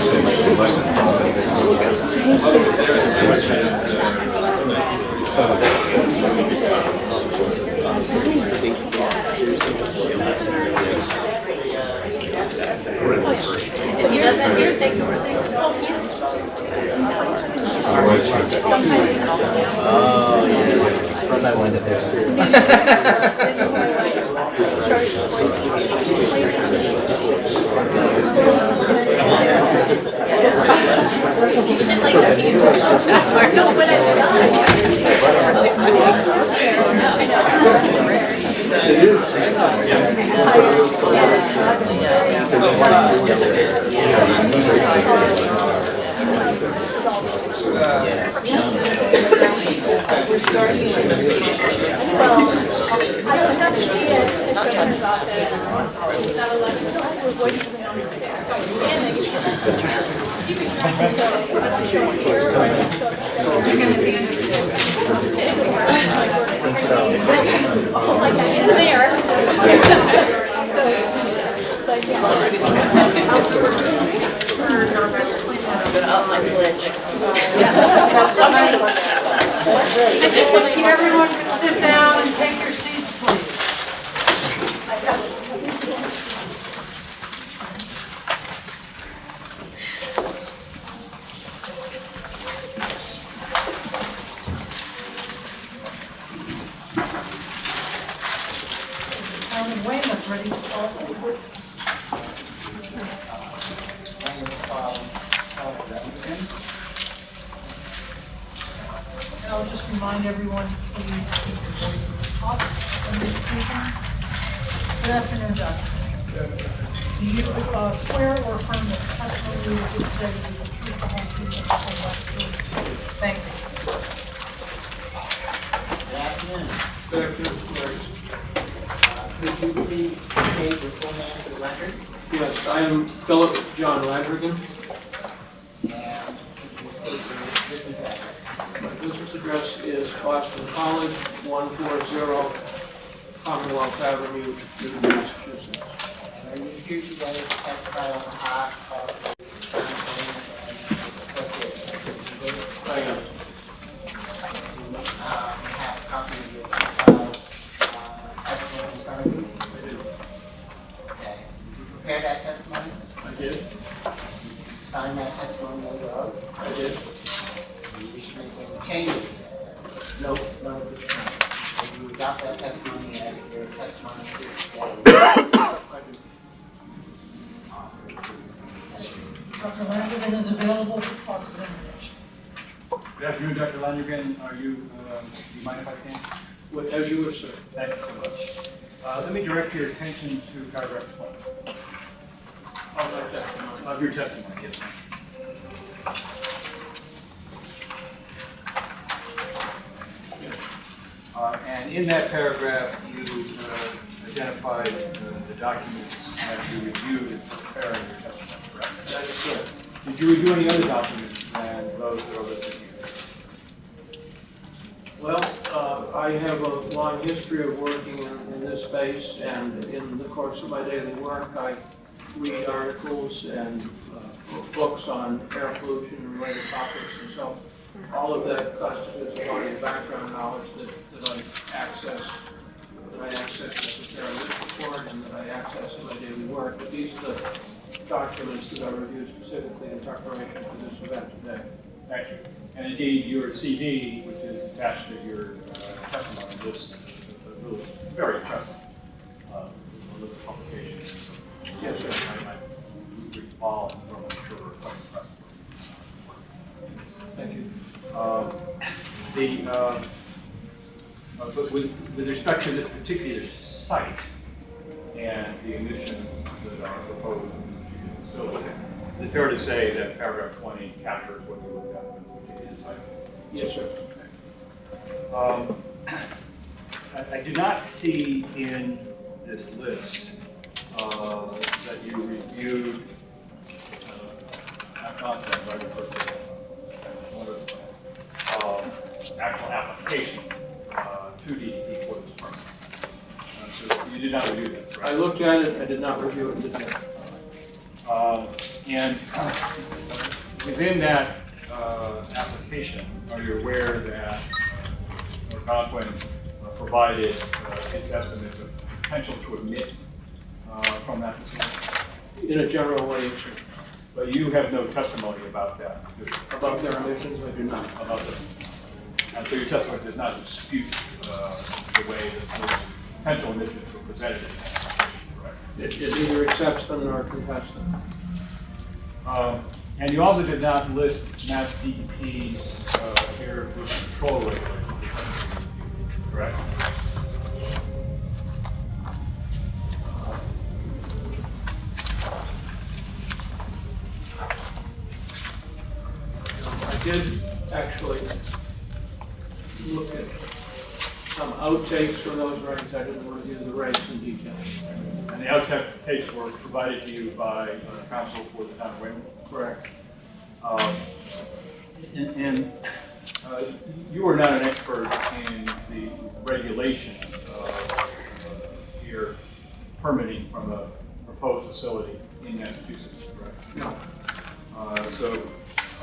He does that here, say Dorsey. Oh, yeah. From that window there. You should like team lunch hour. No, what I've done. It is. If everyone could sit down and take your seats, please. I'm in Weymouth, ready to call. And I'll just remind everyone to please keep your voices up when you're speaking. Good afternoon, Doctor. Do you swear or affirm that the testimony you will give today will be the truth, the whole truth, and nothing but the truth? Thank you. Good afternoon. Could you please state your full name for the record? Yes, I am Phillip John Landrigan. And could you state your business address? My business address is Boston College, 140 Commonwealth Avenue, Newton, Massachusetts. Are you here today to testify on behalf of the associate? I am. Have a copy of your testimony in front of you? I do. Okay. Did you prepare that testimony? I did. Did you sign that testimony under oath? I did. Do you wish to make any changes to that testimony? No. No. Will you adopt that testimony as your testimony here today? I do. Dr. Landrigan is available for cross-examination. Good afternoon, Dr. Landrigan. Are you, do you mind if I can? Well, as you wish, sir. Thanks so much. Let me direct your attention to paragraph 20 I'll let that of your testimony. Yes, and in that paragraph, you identified the documents that you reviewed in preparing your testimony, correct? That is good. Did you review any other documents than those that are listed here? Well, I have a long history of working in this space, and in the course of my daily work, I read articles and books on air pollution and related topics, and so all of that constitutes a body of background knowledge that I access to prepare this report and that I access in my daily work. But these are the documents that I reviewed specifically in preparation for this event today. Thank you. And indeed, your CV, which is attached to your testimony, is really very impressive. With the publication. Yes, sir. I recall and I'm sure we're quite impressed. Thank you. But with respect to this particular site and the emissions that are proposed in the facility, is it fair to say that paragraph 20 captures what you looked at with this particular site? Yes, sir. I do not see in this list that you reviewed not content, but I refer to actual application to DEP for this permit. So you did not review that, I right? looked at it, I did not review it in detail. And within that application, are you aware that Algonquin provided its estimates of potential to emit from that facility? In a general way, sir. But you have no testimony about that, do you? About their emissions, I do not. About the, and so your testimony does not dispute the way that those potential emissions were presented, correct? It neither accepts them nor contests them. And you also did not list Mass DEP's air pollution control regulations, correct? I did actually look at some outtakes from those regs. I didn't review the regs in detail. And the outtakes were provided to you by counsel for the town of Weymouth? Correct. You are not an expert in the regulation of your permitting from a proposed facility in Massachusetts, correct? No. So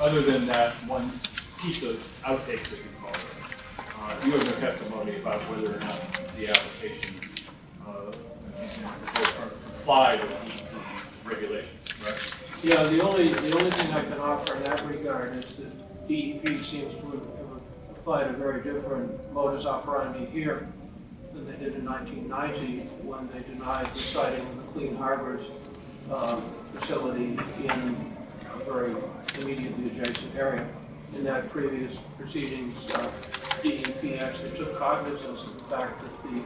other than that one piece of outtakes that you call it, you have no testimony about whether or not the application comply with the regulations, right? Yeah, the only thing I can offer in that regard is that DEP seems to have applied a very different modus operandi here than they did in 1990 when they denied the siting of the Clean Harbors facility in a very immediately adjacent area. In that previous proceedings, DEP actually took cognizance of the fact that the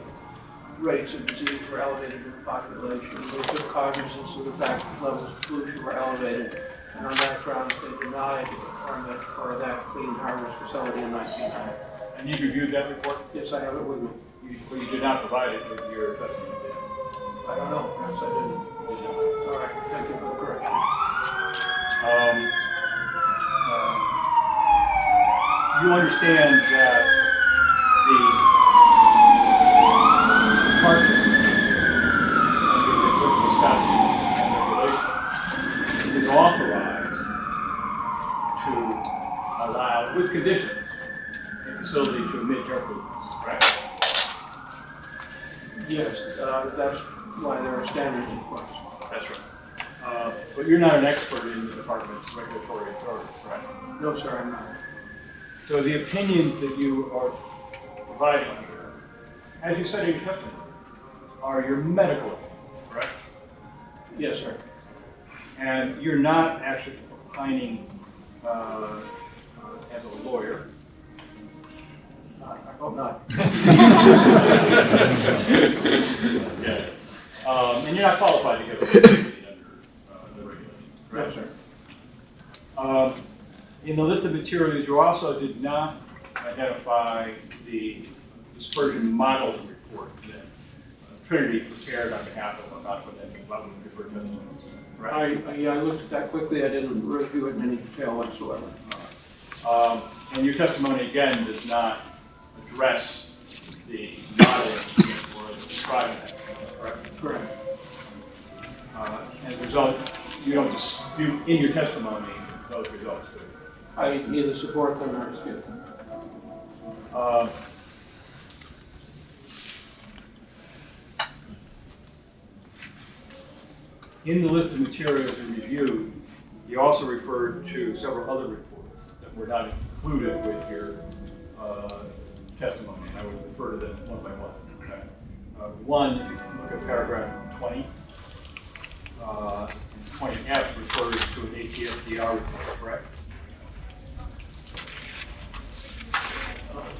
rates of disease were elevated in the population. They took cognizance of the fact that levels of pollution were elevated, and on that grounds they denied a permit for that Clean Harbors facility in 1990. And you reviewed that report? Yes, I have it with me. Well, you did not provide it with your testimony, did you? I don't know, perhaps I didn't. You did not. All right, thank you for the correction. You understand that the department, under the applicable statute and regulation, is authorized to allow, with conditions, a facility to emit air pollutants, correct? Yes, that's why there are standards, of course. That's right. But you're not an expert in the department's regulatory authority, correct? No, sir, I'm not. So the opinions that you are providing here, as you said in your testimony, are your medical opinions, correct? Yes, sir. And you're not actually opining as a lawyer. I hope not. Yeah. And you're not qualified to give a opinion under the regulations, correct? No, sir. In the list of materials, you also did not identify the dispersion model report that Trinity prepared on behalf of Algonquin and what we refer to as, right? I looked at that quickly. I didn't review it in any detail whatsoever. And your testimony, again, does not address the modeling or the describing that, correct? Correct. As a result, you don't dispute in your testimony those results, do you? I neither support them nor dispute them. In the list of materials you reviewed, you also referred to several other reports that were not included with your testimony. I would refer to them one by one. Okay. One, if you look at paragraph 20, 20F refers to an ATSDR report, correct?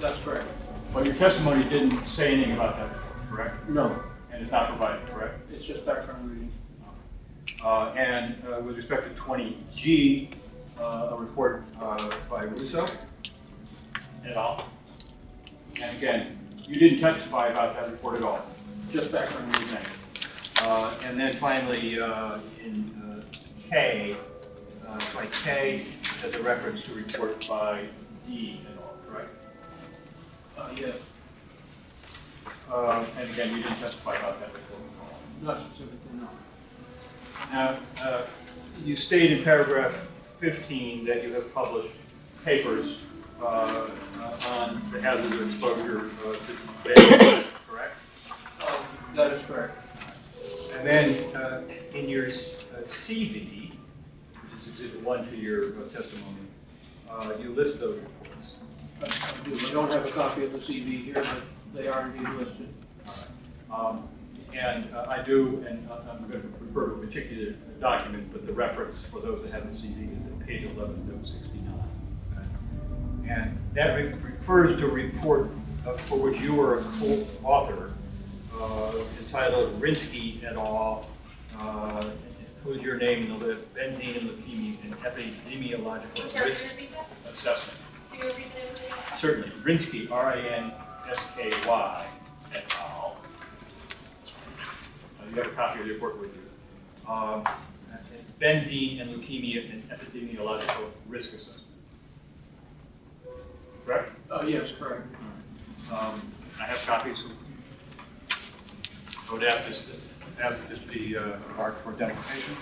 That's correct. Well, your testimony didn't say anything about that report, correct? No, And it's not provided, correct? it's just background reading. And with respect to 20G, a report by Russo et al. And again, you didn't testify about that report at all. Just background reading. And then finally, in K, by K, there's a reference to report by D et al., correct? Yes, And again, you didn't testify about that report at all. not specifically, no. Now, you state in paragraph 15 that you have published papers on the hazards of exposure to benzene, correct? That is correct. And then in your CV, which is exhibit 1 to your testimony, you list those reports. I do. I don't have a copy of the CV here, but they are indeed listed. And I do, and I'm going to refer to a particular document, but the reference for those that have the CV is at page 11, note 69. Okay? And that refers to a report for which you were a co-author entitled Rinsky et al. Includes your name in the list, benzene and leukemia and epidemiological risk assessment. Can you repeat the name of the name? Certainly, Rinsky, R-I-N-S-K-Y et al. You have a copy of the report with you. Benzene and leukemia and epidemiological risk assessment. Correct? Yes, correct. I have copies. I would ask that this be marked for identification.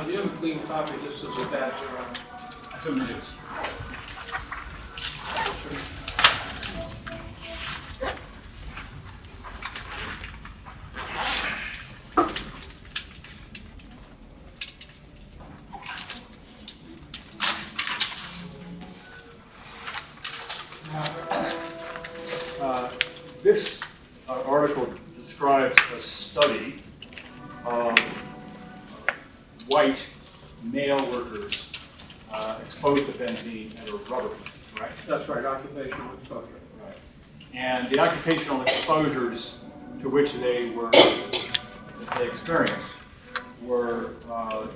Do you have a clean copy? This is a badge around. That's what it is. This article describes a study of white male workers exposed to benzene at a rubber plant, right? That's right, occupational exposure. Right. And the occupational exposures to which they experienced were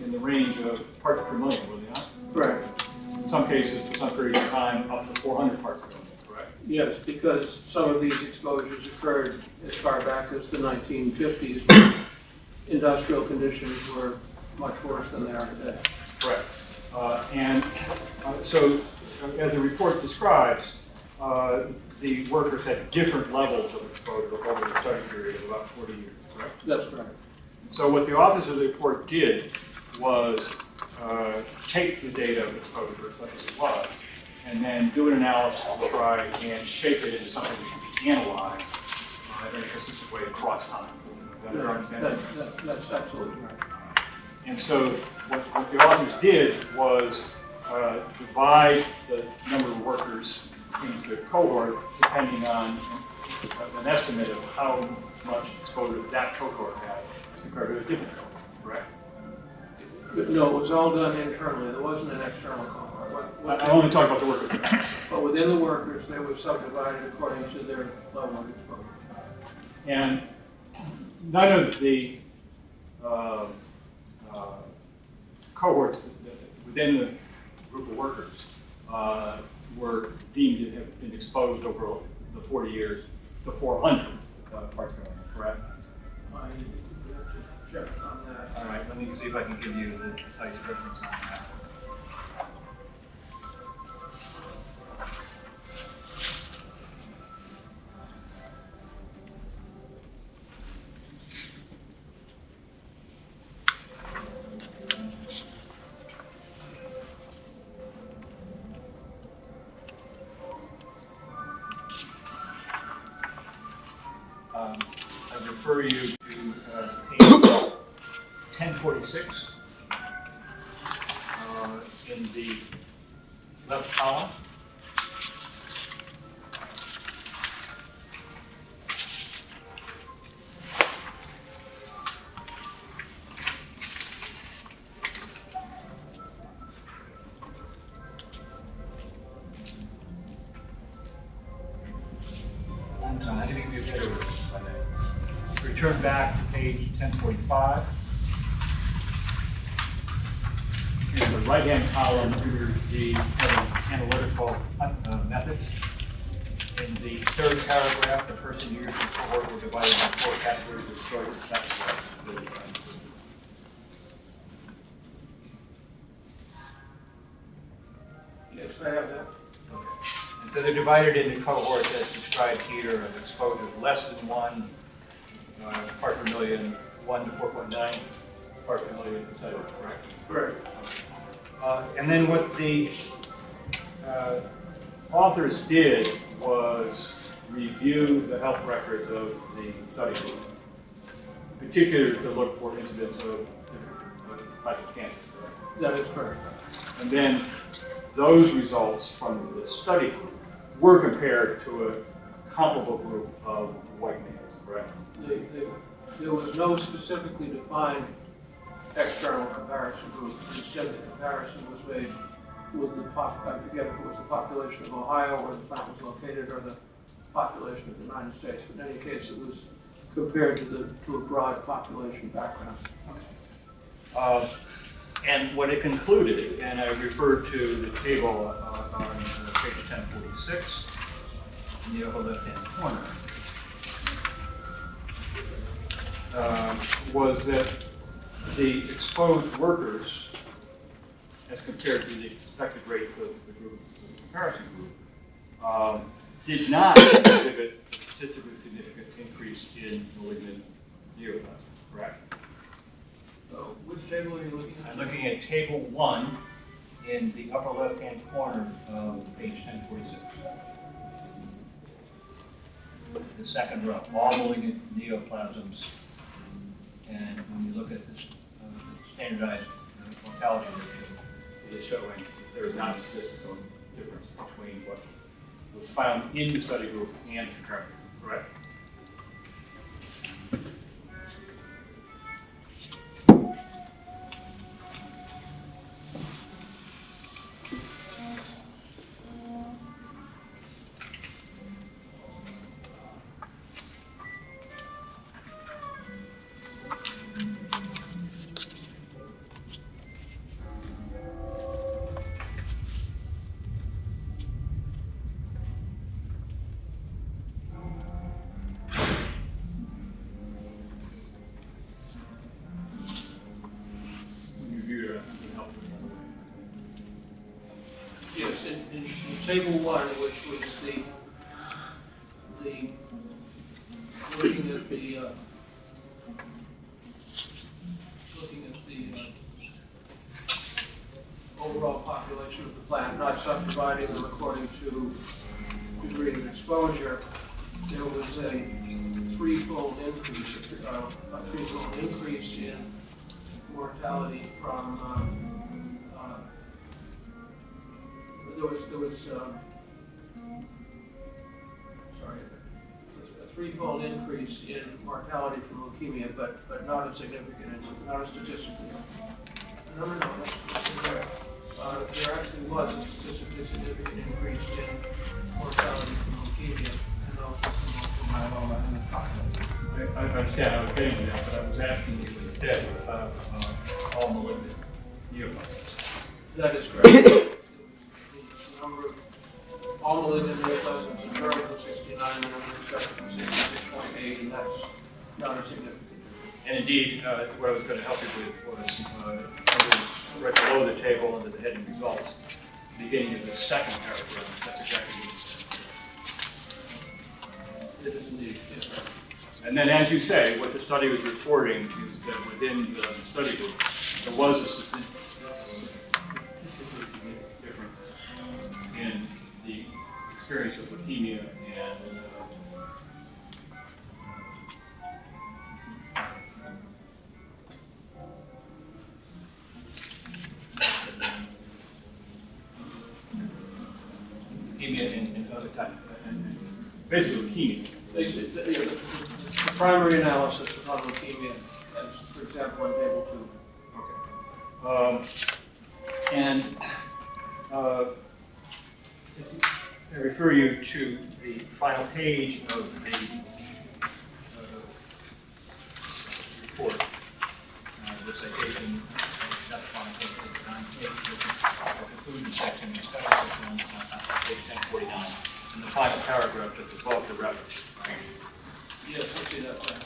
in the range of parts per million, were they not? Correct. In some cases, for some period of time, up to 400 parts per million, correct? Yes, because some of these exposures occurred as far back as the 1950s, when industrial conditions were much worse than they are today. Correct. So, as the report describes, the workers had different levels of exposure over the study period of about 40 years, correct? That's correct. So what the authors of the report did was take the data of exposure, such as it was, and then do an analysis to try and shape it into something that can be analyzed in a consistent way across time. Is that your understanding? That's absolutely right. And so what the authors did was divide the number of workers into cohorts depending on an estimate of how much exposure that cohort had compared to a different cohort, correct? But no, it was all done internally. There wasn't an external cohort. I only talk about the workers. But within the workers, they were subdivided according to their level of exposure. And none of the cohorts within the group of workers were deemed to have been exposed over the 40 years to 400 parts per million, correct? I have to check on that. All right, let me see if I can give you the precise reference on that. I refer you to page 1046 in the left column. I think it'd be a better return back to page 1045. In the right-hand column, under the analytical methods, In the third paragraph, the person years in cohort were divided into 4 categories of stories. That's what I'm really trying to do. Yes, I have that. And so they're divided into cohorts as described here of exposures less than 1 part per million, 1 to 4.9 part per million, etc. Correct? Correct. And then what the authors did was review the health records of the study group, particularly to look for incidents of different types of cancer. Correct? That is correct. And then those results from the study group were compared to a comparable group of white males, correct? There was no specifically defined external comparison group. Instead, the comparison was made with I forget if it was the population of Ohio where the plant was located or the population of the United States. But in any case, it was compared to a broad population background. And what it concluded, and I refer to the table on page 1046 in the upper left-hand corner, was that the exposed workers, as compared to the expected rates of the group, the comparison group, did not exhibit a statistically significant increase in malignant neoplasm, correct? So, which table are you looking at? I'm looking at table 1 in the upper left-hand corner of page 1046. The second row, all malignant neoplasms. And when you look at this standardized mortality ratio, it is showing there is not a statistical difference between what was found in the study group and the comparator, correct? Yes, in table 1, which was the looking at the overall population of the plant, not subdividing them according to degree of exposure, there was a threefold increase in mortality from a threefold increase in mortality from leukemia, but not a significant, not a statistically. No, that's incorrect. There actually was a statistically significant increase in mortality from leukemia and also from multiple myeloma in the population. I understand, I was getting to that, but I was asking you instead about all malignant neoplasms. That is correct. The number of all malignant neoplasms observed was 69, and the number expected was 66.8, and that's not a significant. And indeed, what I was going to help you with was right below the table under the heading results, beginning of the second paragraph. That's exactly what It is indeed, yes. And then, as you say, what the study was reporting is that within the study group, there was a statistically significant difference in the experience of leukemia and leukemia and other types, and basically leukemia. The primary analysis was on leukemia, as for example in table 2. Okay. And I refer you to the final page of the report, the citation, that's on page 9, the conclusion section, the study section on page 1049, and the final paragraph see that plan.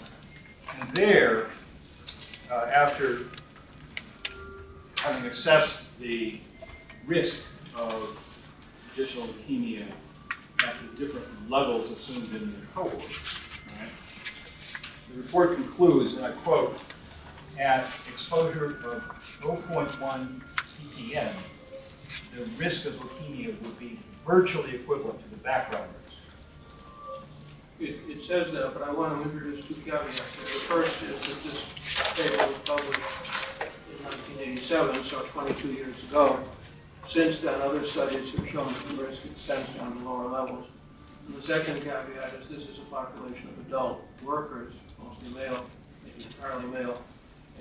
And there, after having assessed the risk of additional leukemia at the different levels assumed in the cohort, right, the report concludes, and I quote, at exposure of 0.1 ppm, the risk of leukemia would be virtually equivalent to the background risk. It says that, but I want to introduce two caveats here. The first is that this paper was published in 1987, so 22 years ago. Since then, other studies have shown that the risk extends down to lower levels. And the second caveat is this is a population of adult workers, mostly male, maybe entirely male,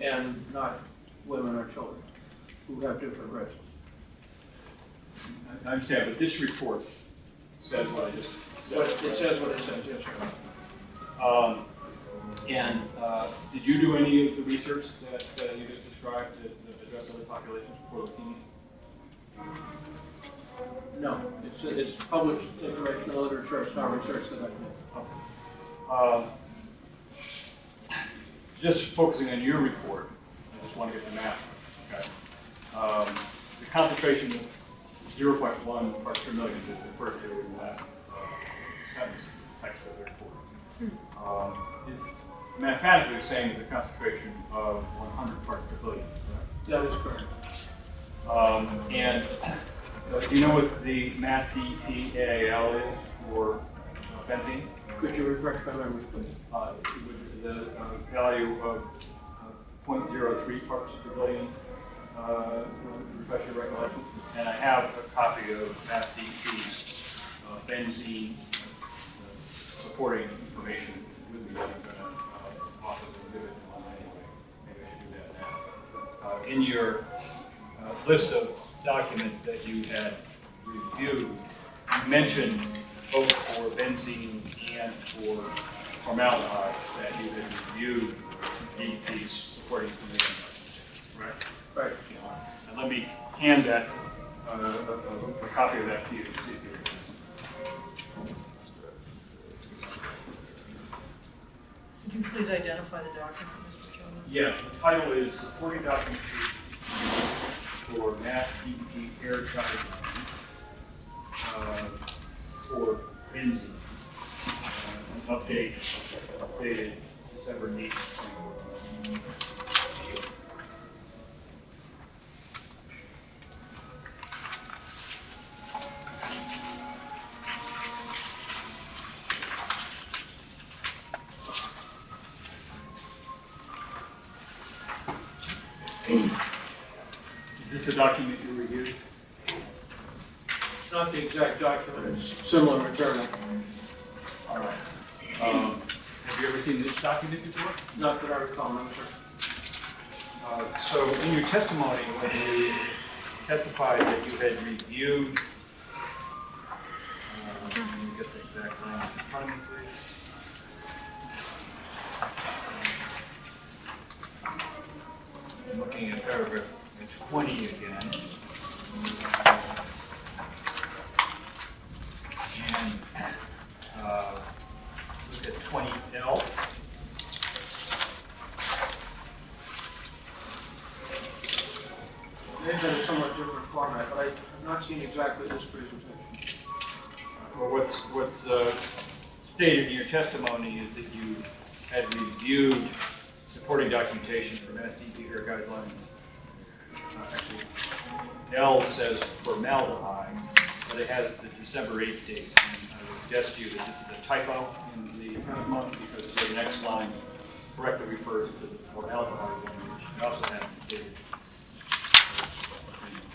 and not women or children who have different risks. I understand, but this report says what I just said. But it says what it says, yes, sir. Did you do any of the research that you just described to address other populations for leukemia? No, it's published information in the literature. It's not research that I've made. Just focusing on your report, I just want to get the map. Okay. The concentration of 0.1 parts per million is referred to in that text of the report. It's mathematically the same as the concentration of 100 parts per billion, correct? That is correct. Do you know what the math DPAL is for benzene? Could you refresh my memory, please? The value of 0.03 parts per billion, refresh your recollection. And I have a copy of math DP's benzene supporting information with me. I'm going to offer the exhibit on anyway. Maybe I should do that now. In your list of documents that you had reviewed, you mentioned both for benzene and for formaldehyde that you had reviewed DP's supporting information. Right? Right. And let me hand that a copy of that to you. Could you please identify the document, Mr. Chairman? Yes, the title is Supporting Documentation for Mass DP Air Charge for benzene. An updated December 8th. Is this the document you reviewed? It's not the exact document, it's similar material. All right. Have you ever seen this document before? Not that I recall, no, sir. So in your testimony, when you testified that you had reviewed, let me get the exact language in front of me, please. I'm looking at paragraph 20 again. And look at 20L. They've been a somewhat different format, but I've not seen exactly this presentation. Well, what's stated in your testimony is that you had reviewed supporting documentation for MSDP air guidelines. Actually, L says formaldehyde, but it has the December 8th date. And I would suggest to you that this is a typo in the testimony because the next line correctly refers to the formaldehyde one, which you also have dated in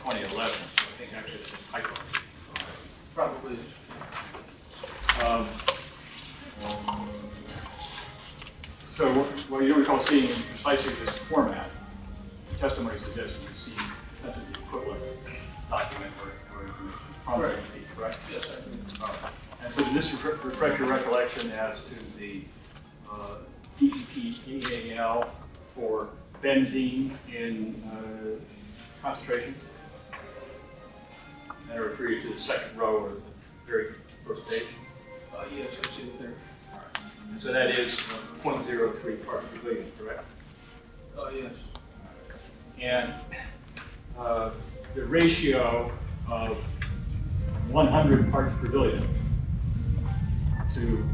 2011. So I think actually it's a typo. Probably is. So, well, you don't recall seeing precisely this format. The testimony suggests you've seen essentially the equivalent document or from the piece, right? Yes, I do. And so this refresh your recollection as to the DEP-EAL for benzene in concentration. And I refer you to the second row or the very first page. Yes, I see it there. And so that is 0.03 parts per billion, correct? Yes. And the ratio of 100 parts per billion to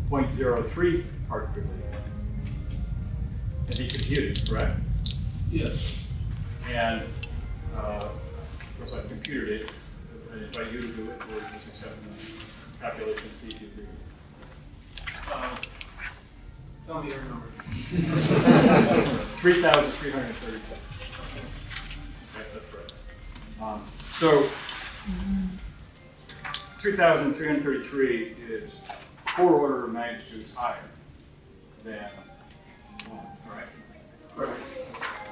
0.03 parts per billion can be computed, correct? Yes. And of course, I've computed it. I invite you to do it, or just accept the calculation and see if you agree. Tell me your number. 3,332. Okay, that's right. So 3,333 is 4 order of magnitudes higher than 1, right? Correct.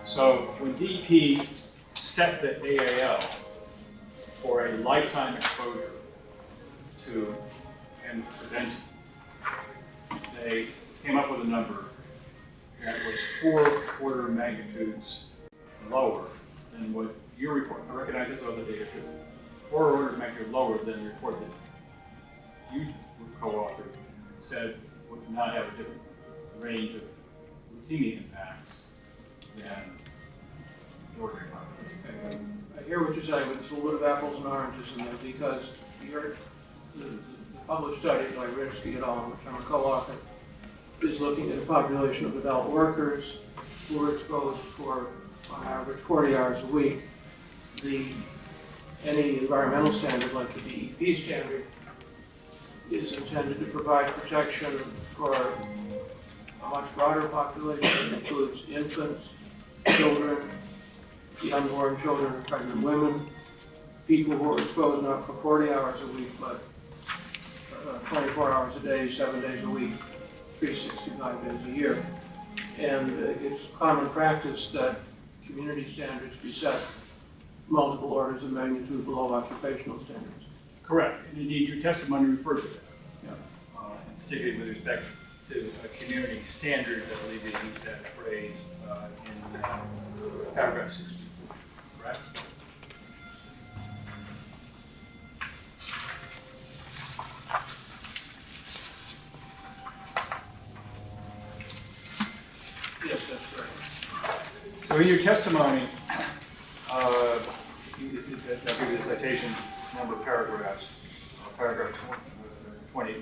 So when DEP set the AAL for a lifetime exposure to and prevention, they came up with a number that was 4 order of magnitudes lower than what your report. I recognize this other data too. 4 orders of magnitude lower than the report that you co-authored said would not have a different range of leukemia impacts than the ordinary population. I hear what you're saying, but there's a little bit of apples and oranges in there because the published study by Rinsky et al., which I'm a co-author, is looking at a population of adult workers who are exposed for, on average, 40 hours a week. Any environmental standard, like the DEP standard, is intended to provide protection for a much broader population. It includes infants, children, the unborn children of pregnant women, people who are exposed not for 40 hours a week, but 24 hours a day, 7 days a week, 365 days a year. And it's common practice that community standards be set multiple orders of magnitude below occupational standards. Correct. And indeed, your testimony refers to that. Yeah. And particularly with respect to community standards, I believe you used that phrase in paragraph 60. Correct? Yes, that's correct. So in your testimony, I'll give you the citation number of paragraphs. Paragraph 20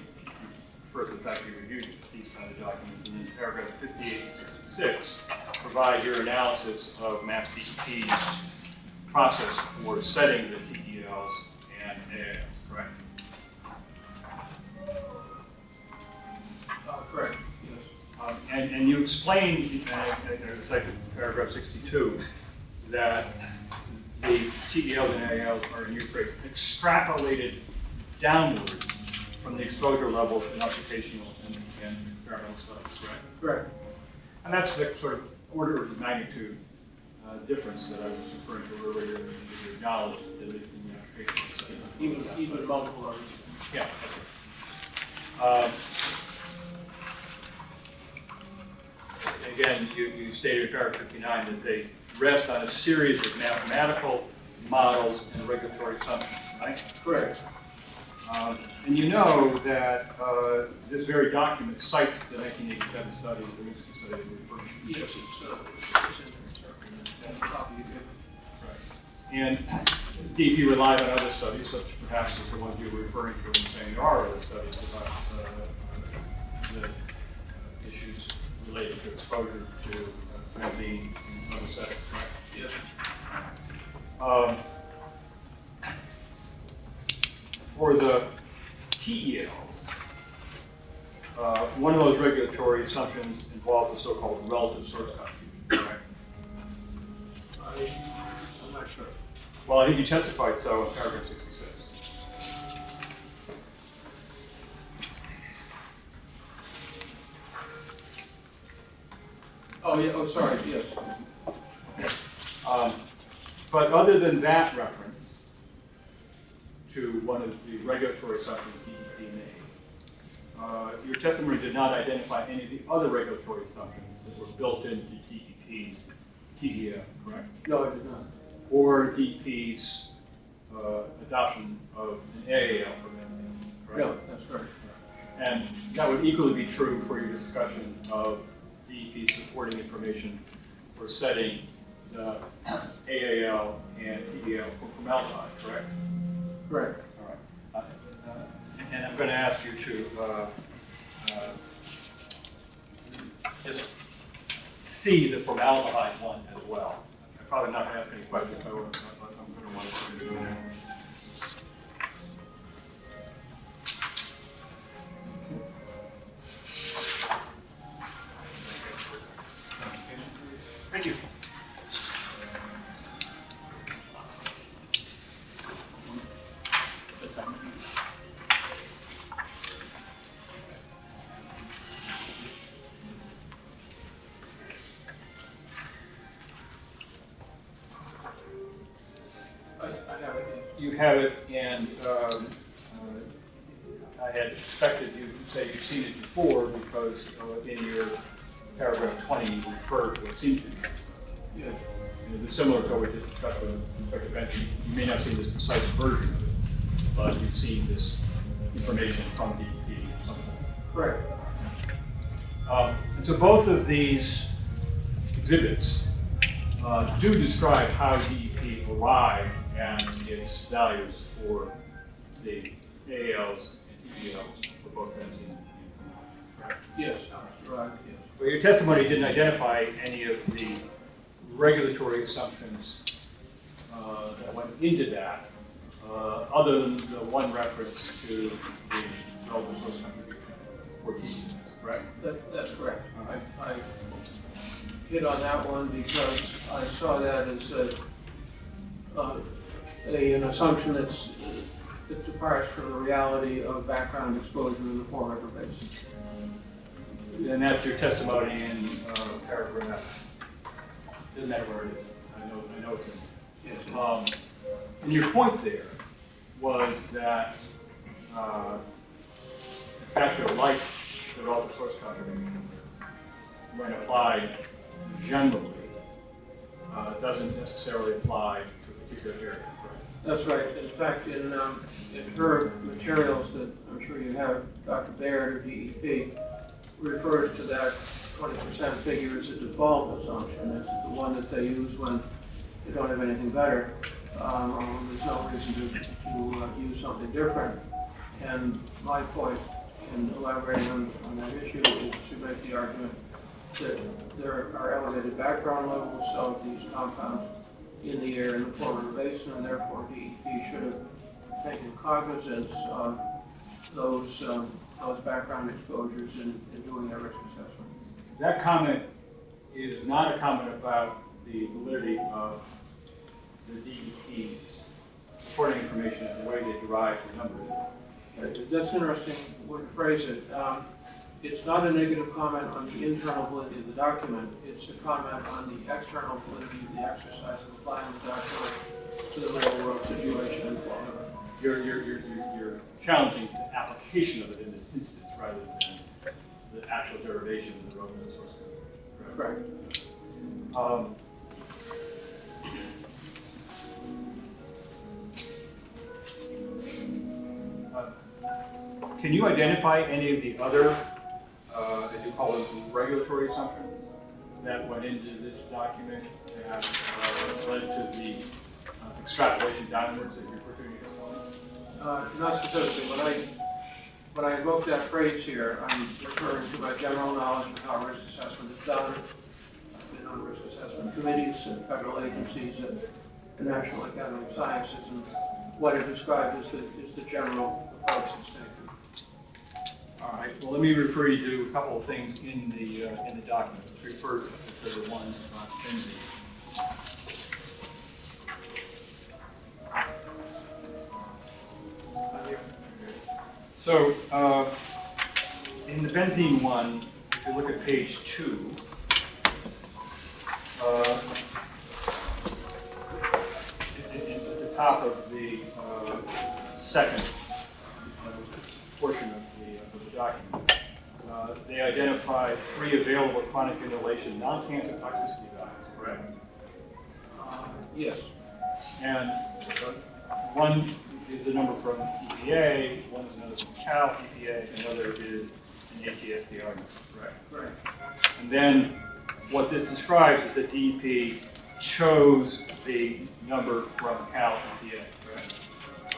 refers to the fact you reviewed these kind of documents, and then paragraphs 58 and 66 provide your analysis of Mass DEP's process for setting the TELs and AALs, correct? Correct, yes. And you explained, in paragraph 62, that the TELs and AALs are, in your phrase, extrapolated downward from the exposure levels in occupational and environmental studies, correct? Correct. And that's the sort of order of magnitude difference that I was referring to earlier, and you acknowledged at least in the occupational study. Even multiple orders. Yeah. Again, you stated in paragraph 59 that they rest on a series of mathematical models and regulatory assumptions, right? Correct. And you know that this very document cites the 1987 study, the Winsky study we referred to. Yes, it's in there. That's a copy you give. Right. And DEP relied on other studies, such perhaps as the ones you were referring to and saying there are other studies about the issues related to exposure to benzene and other settings, right? Yes. For the TEL, one of those regulatory assumptions involves the so-called relative source contribution, right? I'm not sure. Well, I think you testified so in paragraph 66. Oh, yeah, oh, sorry, yes. But other than that reference to one of the regulatory assumptions DEP made, your testimony did not identify any of the other regulatory assumptions that were built into DEP's TEL, correct? No, I did not. Or DEP's adoption of an AAL for benzene, correct? No, that's correct. And that would equally be true for your discussion of DEP supporting information for setting the AAL and PDL for formaldehyde, correct? Correct. All right. And I'm going to ask you to just see the formaldehyde one as well. I'm probably not going to ask any questions, but I'm going to want to do that. Thank you. I have it. You have it, and I had expected you to say you've seen it before because in your paragraph 20 you referred to what seems to be. Yes. It's similar to what we just discussed with Inspector Benson. You may not have seen this precise version of it, but you've seen this information from DEP at some point. Correct. And so both of these exhibits do describe how DEP arrived at its values for the AALs and PDLs for both benzene and formaldehyde. Yes, right, yes. But your testimony didn't identify any of the regulatory assumptions that went into that, other than the one reference to the relevant source contribution for DEP, correct? That's correct. I hit on that one because I saw that as an assumption that departs from the reality of background exposure in the Fall River Basin. And that's your testimony in paragraph. Doesn't matter where it is. I know it's in. Yes. And your point there was that the factor like the relative source contribution, when applied generally, doesn't necessarily apply to a particular area. Correct? That's right. In fact, in her materials that I'm sure you have, Dr. Baird or DEP refers to that 20% figure as a default assumption. It's the one that they use when they don't have anything better, or when there's no reason to use something different. And my point in elaborating on that issue is to make the argument that there are elevated background levels of these compounds in the air in the Fall River Basin, and therefore DEP should have taken cognizance of those background exposures in doing their risk assessment. That comment is not a comment about the validity of the DEP's supporting information and the way they derive the numbers. That's an interesting way to phrase it. It's not a negative comment on the internal validity of the document. It's a comment on the external validity of the exercise of applying the document to the real world situation in Fall River. You're challenging the application of it in this instance rather than the actual derivation of the relevant source code. Correct. Can you identify any of the other, as you call them, regulatory assumptions that went into this document that led to the extrapolation downwards that you're referring to? Not specifically. When I invoke that phrase here, I'm referring to my general knowledge of how risk assessment is done. I've been on risk assessment committees and federal agencies and the National Academy of Sciences, and what I described is the general approach that's taken. All right. Well, let me refer you to a couple of things in the document. Let's refer to the one about benzene. So, in the benzene one, if you look at page 2, at the top of the second portion of the document, they identify 3 available chronic inhalation non-cancer toxicity values, correct? Yes. And one is the number from EPA, one is another from Cal EPA, another is an ATSDR. Right. And then what this describes is that DEP chose the number from Cal EPA,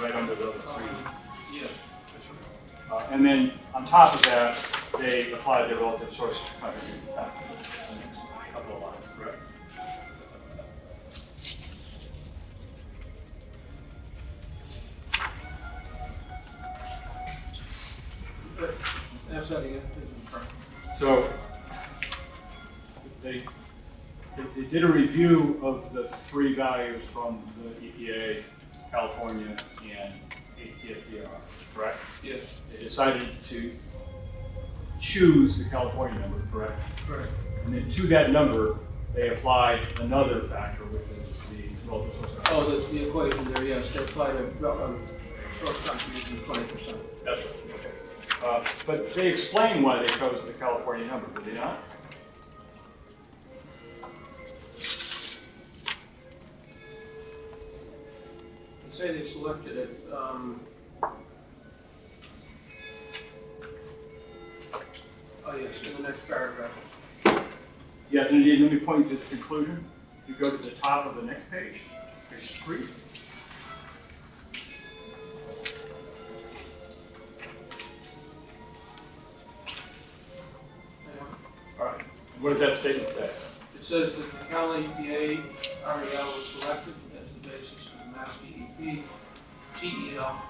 right under those three. Yes. And then on top of that, they applied their relative source contribution factor. A couple of lines, correct? But that's that again. So they did a review of the three values from the EPA, California, and ATSDR, correct? Yes. They decided to choose the California number, correct? Correct. And then to that number, they applied another factor, which is the relative source factor. Oh, the equation there, yes, they applied a source contribution of 20%. That's right. Okay. But they explain why they chose the California number, did they not? They say they selected it. Oh, yes, in the next paragraph. Yes, indeed. Let me point you to the conclusion. You go to the top of the next page, page 3. All right. What does that statement say? It says that the Cal EPA REL was selected as the basis of the Mass DEP TEL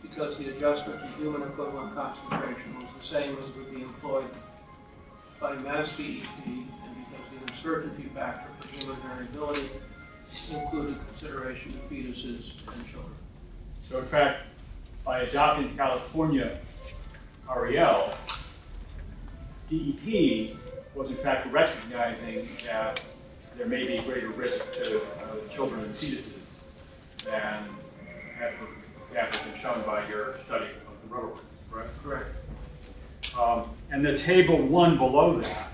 because the adjustment to human equivalent concentration was the same as would be employed by Mass DEP, and because the uncertainty factor for human variability included consideration of fetuses and children. So in fact, by adopting California REL, DEP was in fact recognizing that there may be greater risk to children and fetuses than had been shown by your study of the rubber worms, correct? Correct. And the table 1 below that,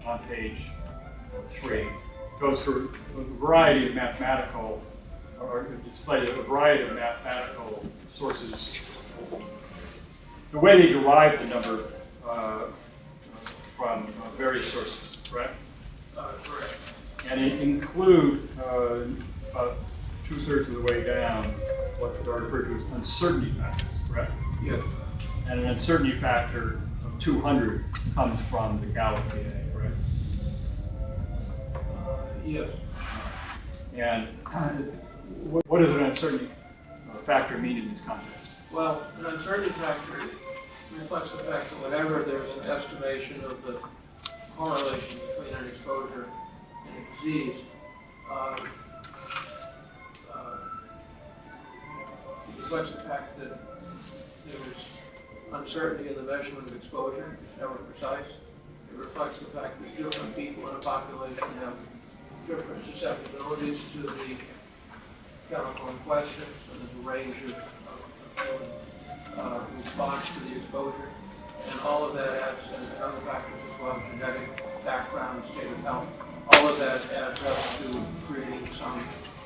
on page 3, goes through a variety of mathematical, or displays a variety of mathematical sources. The way they derive the number from various sources, correct? Correct. And it include about 2/3 of the way down what are referred to as uncertainty factors, correct? Yes. And an uncertainty factor of 200 comes from the Cal EPA, correct? Yes. And what does an uncertainty factor mean in this context? Well, an uncertainty factor reflects the fact that whenever there's an estimation of the correlation between an exposure and a disease, it reflects the fact that there's uncertainty in the measurement of exposure. It's never precise. It reflects the fact that different people in a population have different susceptibilities to the chemical in question, so there's a range of response to the exposure. And all of that adds, and other factors as well, genetic background, state of health, all of that adds up to creating some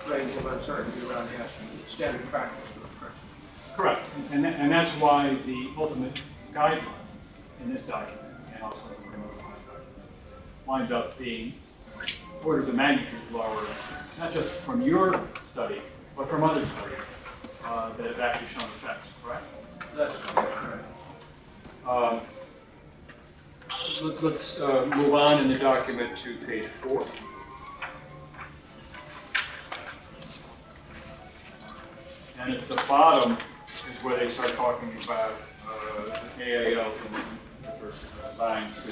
range of uncertainty around the estimate. It's standard practice to express it. Correct. And that's why the ultimate guideline in this document, and also in the remote document, winds up being orders of magnitude lower, not just from your study, but from other studies that have actually shown effects, correct? That's correct. Let's move on in the document to page 4. And at the bottom is where they start talking about the AALs that were designed to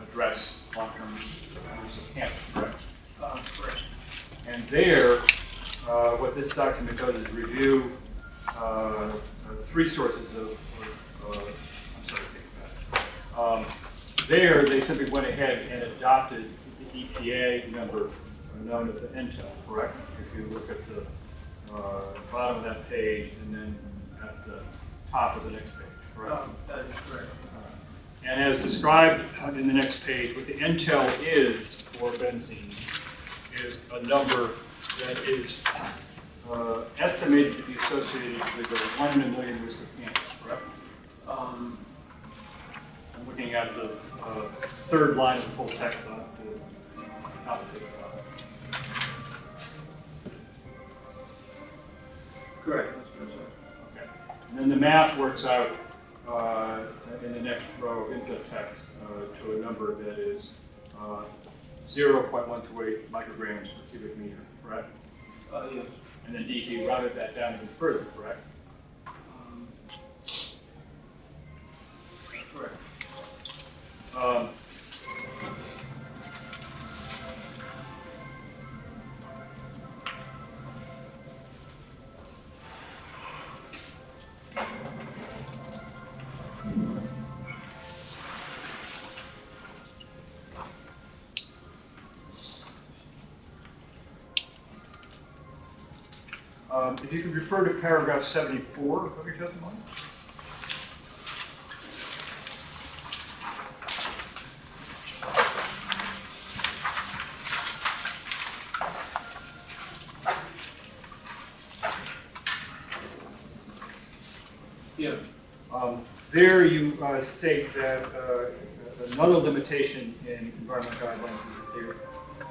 address long-term use of cancer, correct? Correct. And there, what this document does is review 3 sources of I'm sorry, take that. There, they simply went ahead and adopted the EPA number known as the Intel, correct? If you look at the bottom of that page and then at the top of the next page, correct? That is correct. And as described in the next page, what the Intel is for benzene is a number that is estimated to be associated with a 1 in a million risk of cancer, correct? I'm looking at the third line of the full text on the top of the page. Correct, that's what it says. Okay. And then the math works out in the next row into the text to a number that is 0.128 micrograms per cubic meter, correct? Yes. And then DT routed that down even further, correct? Correct. If you could refer to paragraph 74 of your testimony. Yeah. There you state that another limitation in environmental guidelines is that they're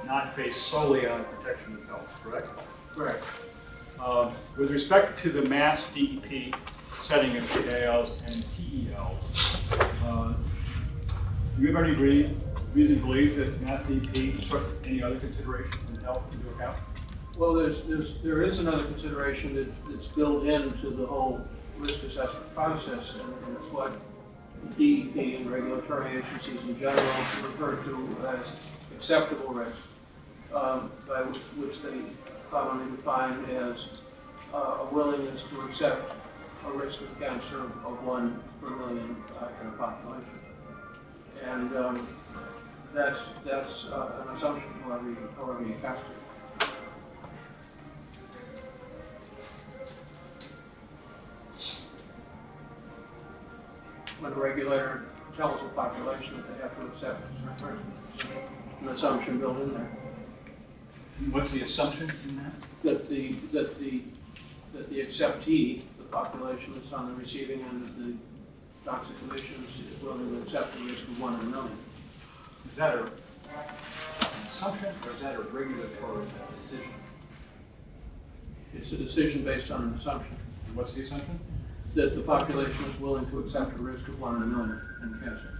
not based solely on protection of health, correct? Correct. With respect to the mass DEP setting of TALs and TELs, do you have any reason to believe that mass DEP took any other consideration in health into account? Well, there is another consideration that's built into the whole risk assessment process, and it's what DEP and regulatory agencies in general refer to as acceptable risk, by which they commonly define as a willingness to accept a risk of cancer of 1 per million in a population. And that's an assumption, however you cast it. When a regulator tells a population that they have to accept a certain risk, an assumption built in there. What's the assumption in that? That the acceptee, the population that's on the receiving end of the toxic emissions, is willing to accept the risk of 1 in a million. Is that an assumption or is that a regulatory decision? It's a decision based on an assumption And what's the assumption? that the population is willing to accept a risk of 1 in a million in cancer.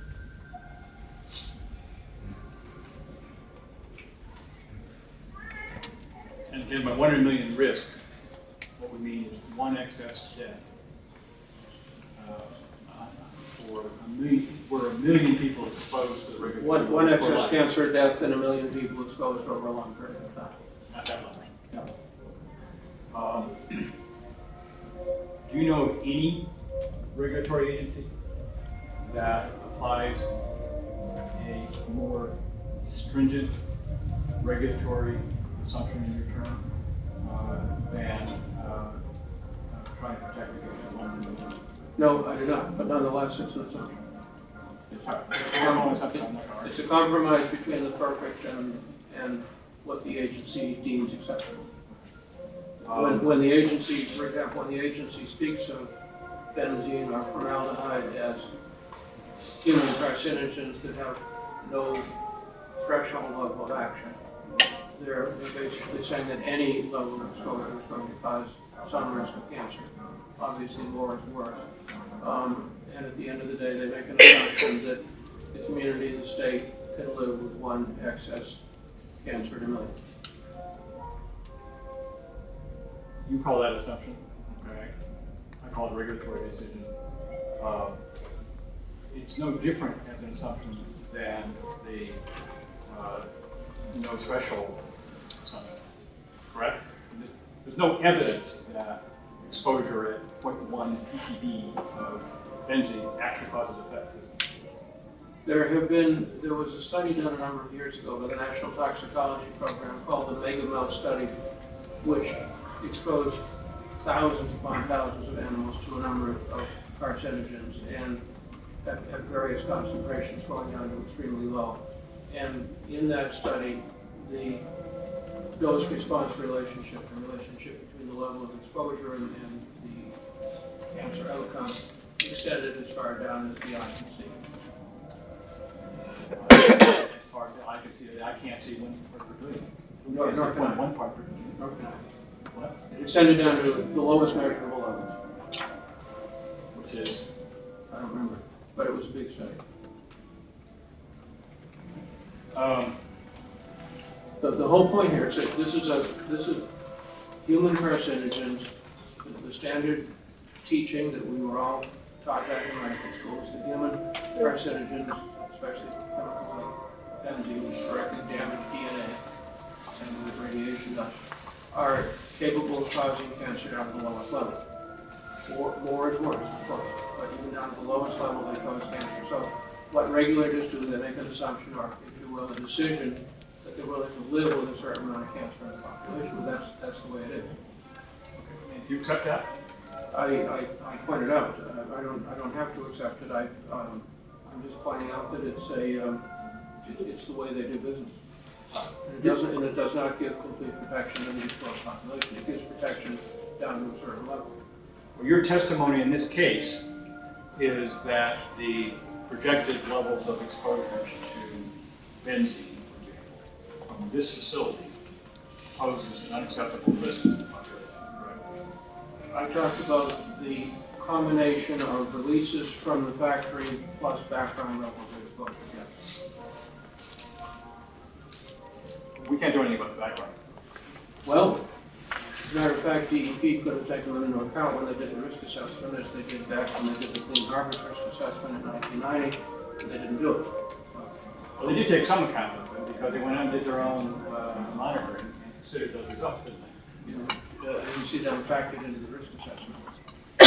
And again, by 1 in a million risk, what we mean is 1 excess death for a million people exposed to the regulatory. One excess cancer death and 1 million people exposed over a long period of time. Not that long. Do you know of any regulatory agency that applies a more stringent regulatory assumption in your term than trying to protect against 1 in a million? No, I do not, but nonetheless, it's an assumption. It's a compromise between the perfect and what the agency deems acceptable. When the agency, for example, when the agency speaks of benzene or formaldehyde as human carcinogens that have no threshold of action, they're basically saying that any level of exposure is going to cause some risk of cancer. Obviously, more is worse. And at the end of the day, they make an assumption that the community and the state can live with 1 excess cancer in a million. You call that assumption, okay? I call it a regulatory decision. It's no different as an assumption than the no threshold assumption, correct? There's no evidence that exposure at 0.1 ppb of benzene actually causes a fat system. There was a study done a number of years ago by the National Toxicology Program called the Megamel study, which exposed thousands upon thousands of animals to a number of carcinogens and at various concentrations going down to extremely low. And in that study, the dose-response relationship, the relationship between the level of exposure and the cancer outcome extended as far down as the eye can see. As far as I can see, I can't see one part we're doing. One part we're doing. What? It extended down to the lowest measurable levels. Which is? I don't remember, but it was a big study. The whole point here is that this is human carcinogens. The standard teaching that we were all taught back in medical school is that human carcinogens, especially chemicals like benzene, which directly damage DNA, same with radiation does, are capable of causing cancer down at the lowest level. More is worse, of course, but even down at the lowest level they cause cancer. So what regulators do, they make an assumption, or if you will, a decision that they're willing to live with a certain amount of cancer in the population, but that's the way it is. Okay. And do you accept that? I pointed out, I don't have to accept it. I'm just pointing out that it's the way they do business. And it does not give complete protection in the exposed population. It gives protection down to a certain level. Well, your testimony in this case is that the projected levels of exposure to benzene, for example, from this facility poses an unacceptable risk to the population, correct? I talked about the combination of releases from the factory plus background levels of exposure. Yes. We can't do anything about the background. Well, as a matter of fact, DEP could have taken them into account when they did the risk assessment, as they did back when they did the Clean Harbors risk assessment in 1990, but they didn't do it. Well, they did take some account of it because they went out and did their own monitoring and considered those results, didn't they? You know, you see them factored into the risk assessment. I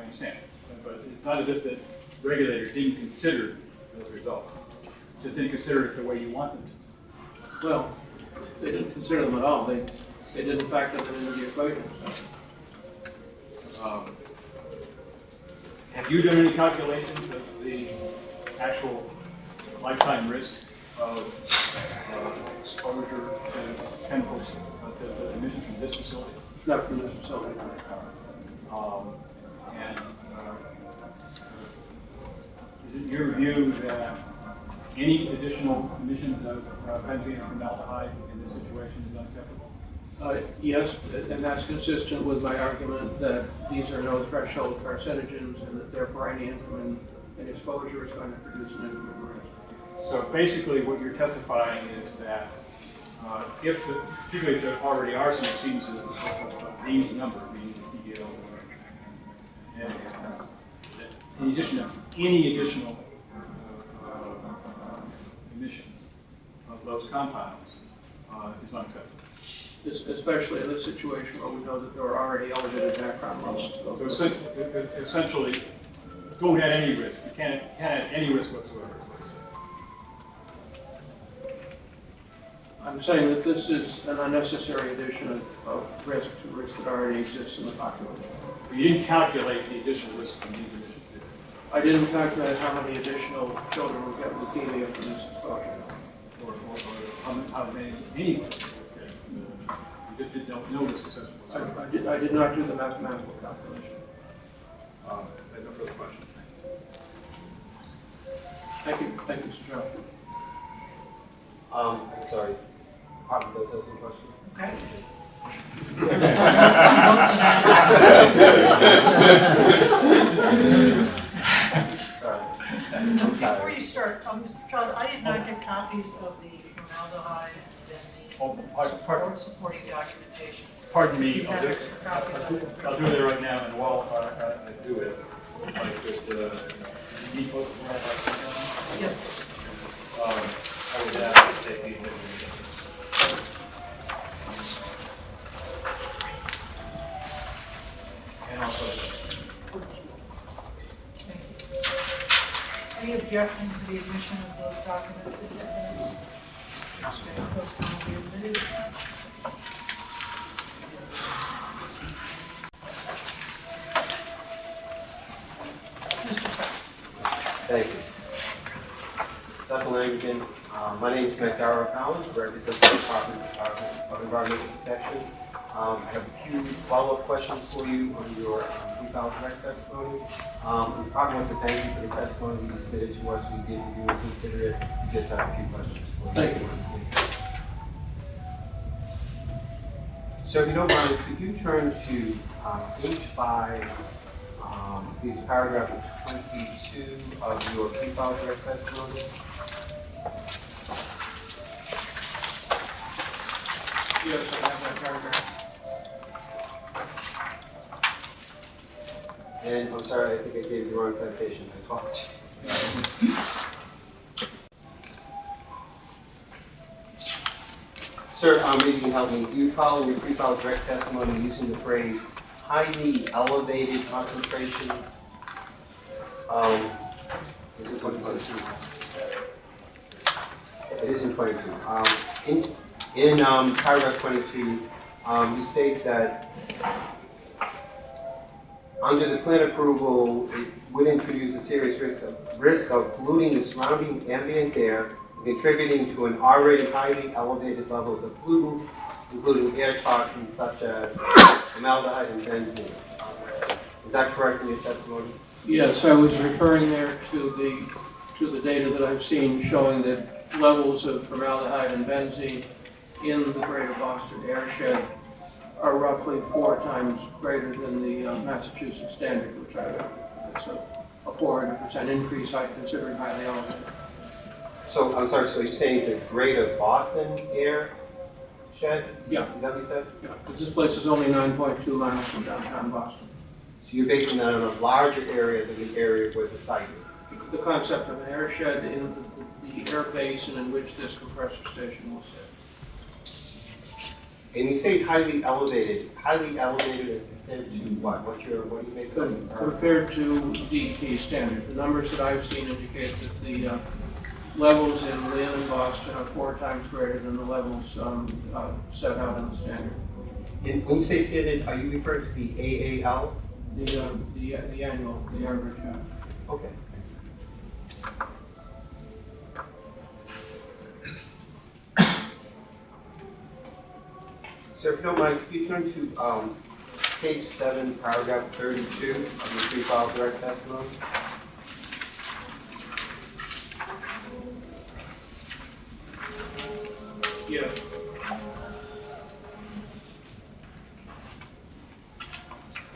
understand, but it's not as if the regulators didn't consider those results. Just didn't consider it the way you want them to. Well, they didn't consider them at all. They didn't factor them into the equation. So. Have you done any calculations of the actual lifetime risk of exposure to chemicals, to emissions from this facility? Not from this facility. Is it your view that any additional emissions of benzene or formaldehyde in this situation is unacceptable? Yes, and that's consistent with my argument that these are no threshold carcinogens and that therefore any increment in exposure is going to produce an increment in risk. So basically what you're testifying is that if, particularly if there already are some scenes of these numbers, meaning the PDL, in addition to any additional emissions of those compounds is unacceptable. Especially in this situation where we know that there are already elevated background levels. So essentially, don't add any risk. You can't add any risk whatsoever. I'm saying that this is an unnecessary addition of risk to risk that already exists in the population. You didn't calculate the additional risk from these emissions, did you? I didn't calculate how many additional children will get leukemia from this exposure. Or how many anyway. You just didn't know risk assessment whatsoever. I did not do the mathematical calculation. I have no further questions. Thank you, Mr. Jones. I'm sorry. Harvey does have some questions. Okay. Sorry. Before you start, Mr. Charles, I did not get copies of the formaldehyde and benzene or supporting documentation. Pardon me, You I'll have do an extra copy of that. I'll do it right now, and while I do it, I could, you need both of them? Yes. I would ask to take these with me. And also, Thank you. Any objection to the admission of those documents into evidence? Okay, those can be admitted. Mr. Press. Thank you. Dr. Landrigan, my name is MacDara Fallon, I represent the Department of Environmental Protection. I have a few follow-up questions for you on your pre-file direct testimony. The department wants to thank you for the testimony that you submitted to us. We did review and consider it. We just have a few questions for you. Thank you. So if you don't mind, could you turn to page 5, please, paragraph 22 of your pre-file direct testimony? Yes, I have that paragraph. And I'm sorry, I think I gave you the wrong citation. I apologize. Sir, maybe you can help me. Do you follow your pre-file direct testimony using the phrase highly elevated concentrations? Is it 22? It is in 22. In paragraph 22, you state that under the plan approval, it would introduce a serious risk of polluting the surrounding ambient air, contributing to an already highly elevated levels of pollutants, including air toxins such as formaldehyde and benzene. Is that correct in your testimony? Yes, I was referring there to the data that I've seen showing that levels of formaldehyde and benzene in the greater Boston airshed are roughly 4 times greater than the Massachusetts standard, which it's a 400% increase I consider highly elevated. So, I'm sorry, so you're saying the greater Boston air shed? Yeah. Is that what you said? Yeah, because this place is only 9.2 miles from downtown Boston. So you're basing that on a larger area than the area where the site is? The concept of an airshed in the air basin in which this compressor station will sit. And you say highly elevated as compared to what? What do you make of it? Compared to DEP standard, the numbers that I've seen indicate that the levels in Lynn and Boston are 4 times greater than the levels set out in the standard. And when you say standard, are you referring to the AALs? The annual, the Enbridge. Okay. So if you don't mind, could you turn to page 7, paragraph 32 of your pre-file direct testimony? Yes.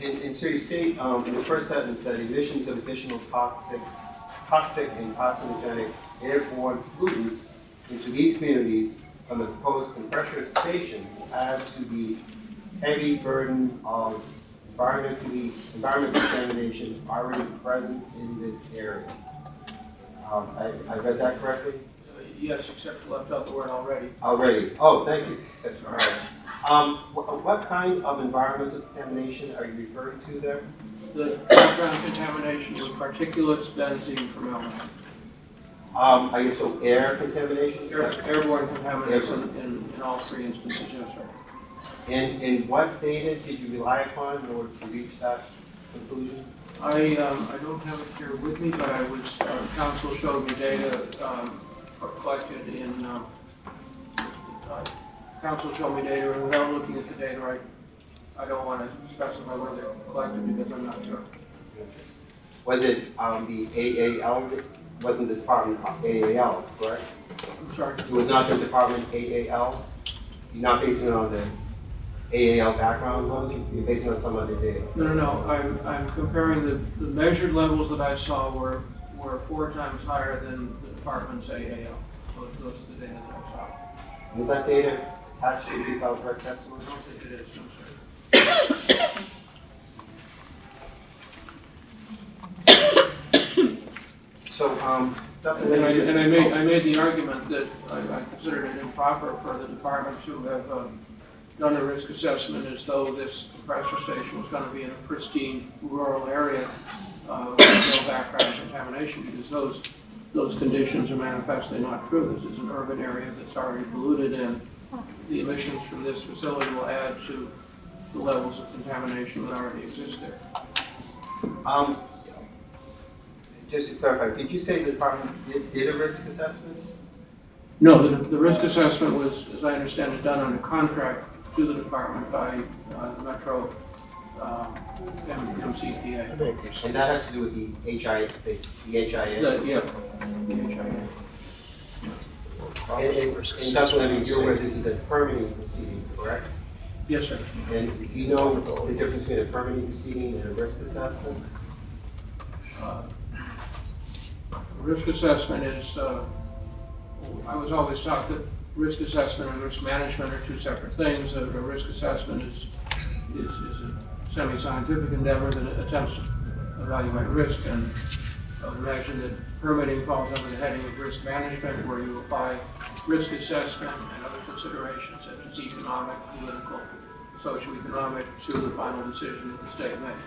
And so you state in the first sentence that emissions of additional toxic and carcinogenic airborne pollutants into these communities from the proposed compressor station will add to the heavy burden of environmental contamination already present in this area. I read that correctly? Yes, except you left out the word already. Already. Oh, thank you. That's all right. What kind of environmental contamination are you referring to there? The background contamination with particulates, benzene, formaldehyde. I guess so air contamination? Airborne contamination in all 3 instances, yes, sir. And what data did you rely upon in order to reach that conclusion? I don't have it here with me, but I was, council showed me data collected in, council showed me data, and without looking at the data, I don't want to specify where they're collected because I'm not sure. Was it the AAL? Wasn't the department AALs, correct? I'm sorry. It was not the department AALs? You're not basing it on the AAL background ones? You're basing it on some other data? No. I'm comparing the measured levels that I saw were 4 times higher than the department's AAL. Those are the data that I saw. And is that data attached to the file direct testimony? I don't think it is, no, sir. So, And I made the argument that I considered it improper for the department to have done a risk assessment as though this compressor station was going to be in a pristine rural area with no background contamination, because those conditions are manifestly not true. This is an urban area that's already polluted, and the emissions from this facility will add to the levels of contamination that already exist there. Just to clarify, did you say the department did a risk assessment? No, the risk assessment was, as I understand it, done under contract to the department by the Metro MCPA. And that has to do with the HIA? Yeah, the HIA. And Dr. Levy, you're aware this is a permitting proceeding, correct? Yes, sir. And do you know the difference between a permitting proceeding and a risk assessment? Risk assessment is, I was always taught that risk assessment and risk management are two separate things. A risk assessment is a semi-scientific endeavor that attempts to evaluate risk, and I would imagine that permitting falls under the heading of risk management, where you apply risk assessment and other considerations such as economic, political, socioeconomic to the final decision that the state makes.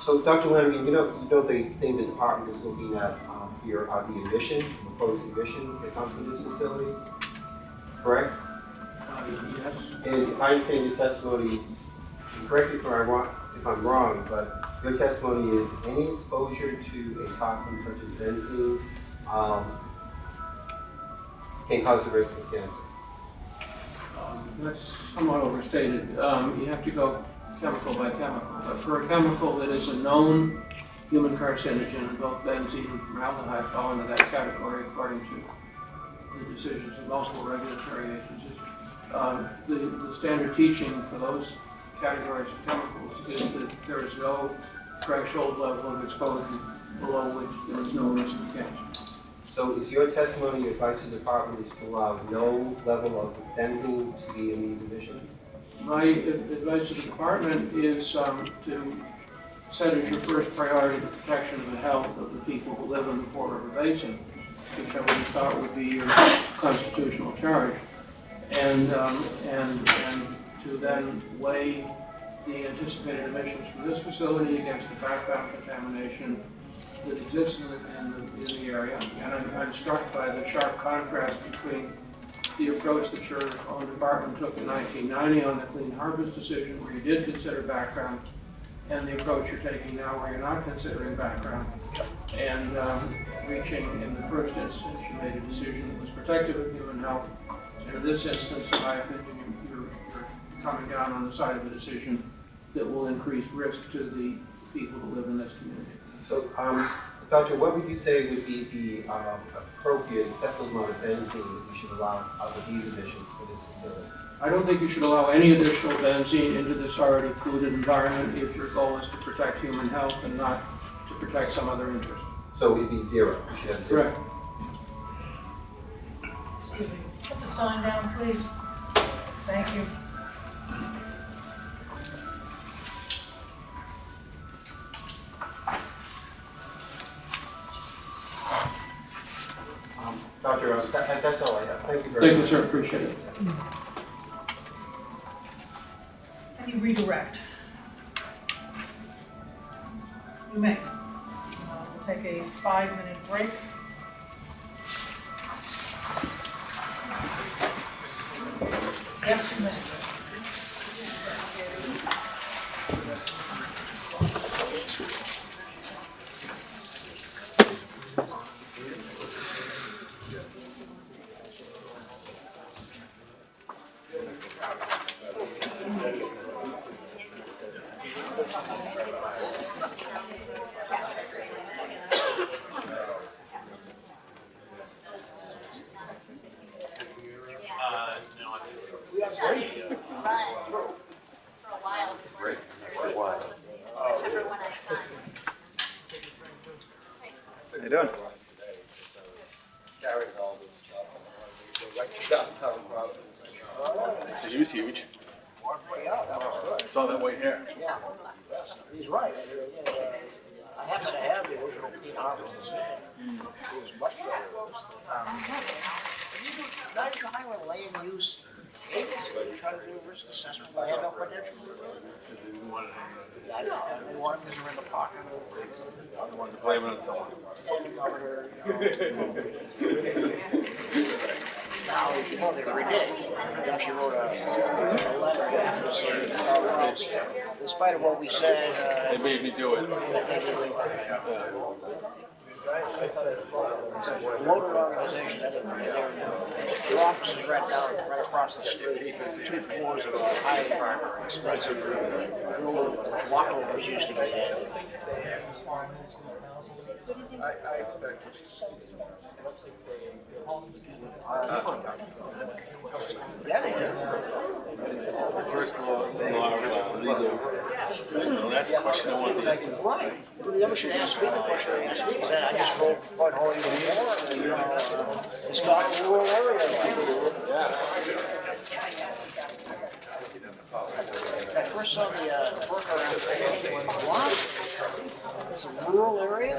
So, Dr. Landrigan, you know the thing the department is looking at here are the emissions, the proposed emissions that come from this facility, correct? Yes. And if I understand your testimony, and correct me if I'm wrong, but your testimony is any exposure to a toxin such as benzene can cause the risk of cancer. That's somewhat overstated. You have to go chemical by chemical. But for a chemical that is a known human carcinogen, and both benzene and formaldehyde fall into that category according to the decisions of multiple regulatory agencies. The standard teaching for those categories of chemicals is that there is no threshold level of exposure below which there is no risk of cancer. So is your testimony, your advice to the department is to allow no level of benzene to be in these emissions? My advice to the department is to set as your first priority the protection of the health of the people who live in the Fall River Basin, which I would have thought would be your constitutional charge, and to then weigh the anticipated emissions from this facility against the background contamination that exists in the area. And I'm struck by the sharp contrast between the approach that your own department took in 1990 on the Clean Harbors decision, where you did consider background, and the approach you're taking now where you're not considering background. And reaching, in the first instance, you made a decision that was protective of human health. And in this instance, in my opinion, you're coming down on the side of a decision that will increase risk to the people who live in this community. So, Doctor, what would you say would be the appropriate, acceptable amount of benzene that we should allow out of these emissions for this facility? I don't think you should allow any additional benzene into this already polluted environment if your goal is to protect human health and not to protect some other interest. So it'd be zero, we should have zero? Correct. Excuse me, put the sign down, please. Thank you. Doctor, that's all I have. Thank you very much. Thank you, sir. Appreciate it. Any redirect? You may. We'll take a 5-minute break. Yes, you may. How you doing? He was huge. It's all that white hair. Yeah, he's right. I happen to have the original Clean Harbors decision. It was much better. Not even highway land use. Try to do a risk assessment. I had no credentials. They wanted because they're in the pocket of. I wanted to blame it on someone. And the governor, Now, well, they already did. They actually wrote a letter after saying, in spite of what we said. They made me do it. It's a loaded organization, and their office is right across the street. 2 floors of a highly expensive walkovers used to be had. I expect. Yeah, they do. That's the first law of legal. Well, that's a question I want to answer. Right. Well, the other should ask me the question they asked me, because then I just wrote quite whole even more. It's not a rural area. I first saw the worker around what? It's a rural area?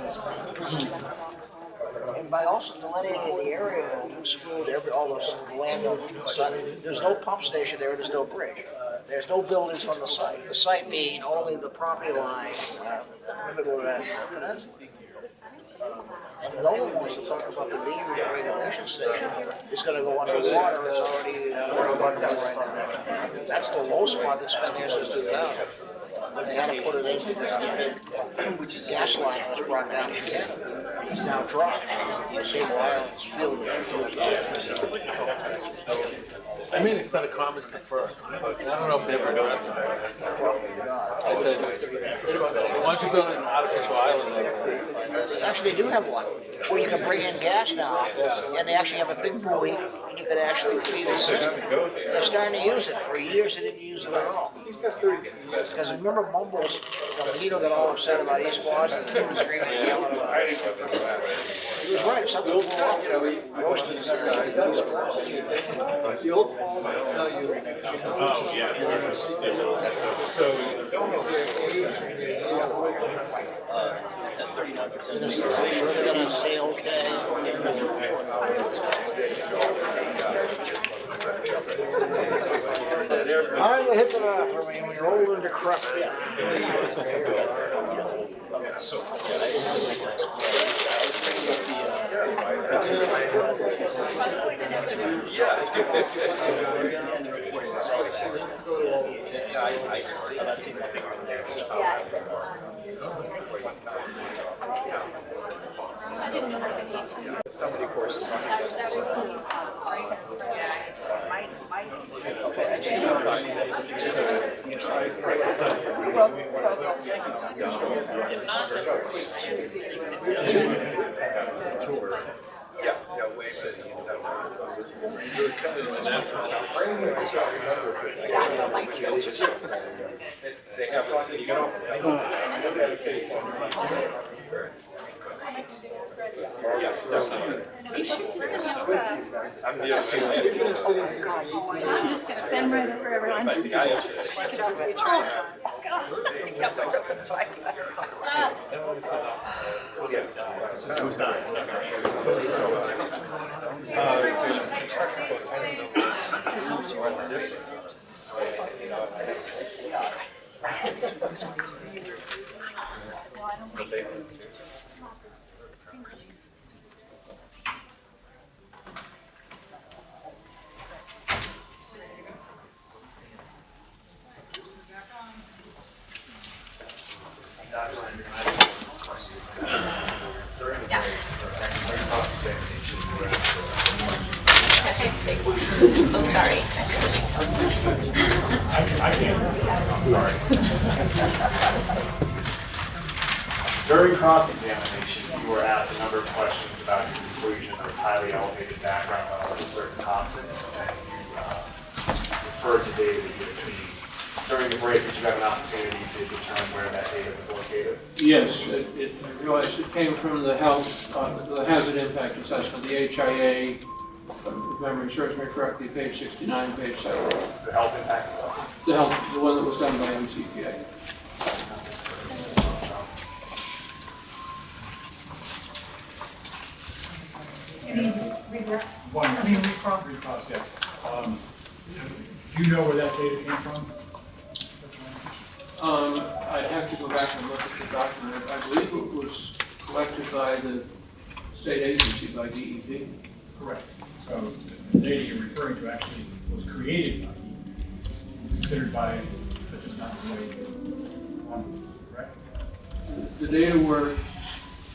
And by also delineating the area, you exclude all those land on the side. There's no pump station there, there's no bridge. There's no buildings on the site. The site being only the property line, limited with that. And no one wants to talk about the need regulation station. It's gonna go underwater, it's already underwater right now. That's the low spot that's been there since 2000. They had to put it in because of the big gas line that was brought down. It's now dropped. Cable Island's filled with I made a set of comments to FERC. I don't know if they ever addressed it. I said, why don't you build an artificial island there? Actually, they do have one, where you can bring in gas now, and they actually have a big buoy, and you can actually feed the system. They're starting to use it. For years, they didn't use it at all. Because remember Mumbles, Lito got all upset about East Boston, and he was screaming and yelling about it. He was right, if something blew up, roasted the The old Paul will tell you. Oh, yeah. So, sure they're gonna say okay. Time to hit the bathroom when you're old and decrepit. Yeah, it's Somebody course. They have you get off. Yes, definitely. You should do some I'm the Tom just gonna bend right over everyone. But the guy actually. Oh, sorry. I can't. Sorry. During cross-examination, you were asked a number of questions about your conclusion of highly elevated background levels of certain toxins, and you referred to data that you had seen. During the break, did you have an opportunity to determine where that data was located? Yes, I realized it came from the health, the hazard impact assessment, the HIA, if memory serves me correctly, page 69, page 7. The health impact assessment? The health, the one that was done by MCPA. Any regret? One, Any recross? yeah. Do you know where that data came from? I'd have to go back and look at the document. I believe it was collected by the state agency, by DEP. Correct. So the data you're referring to actually was created by you, considered by, but just not the way one, correct? The data were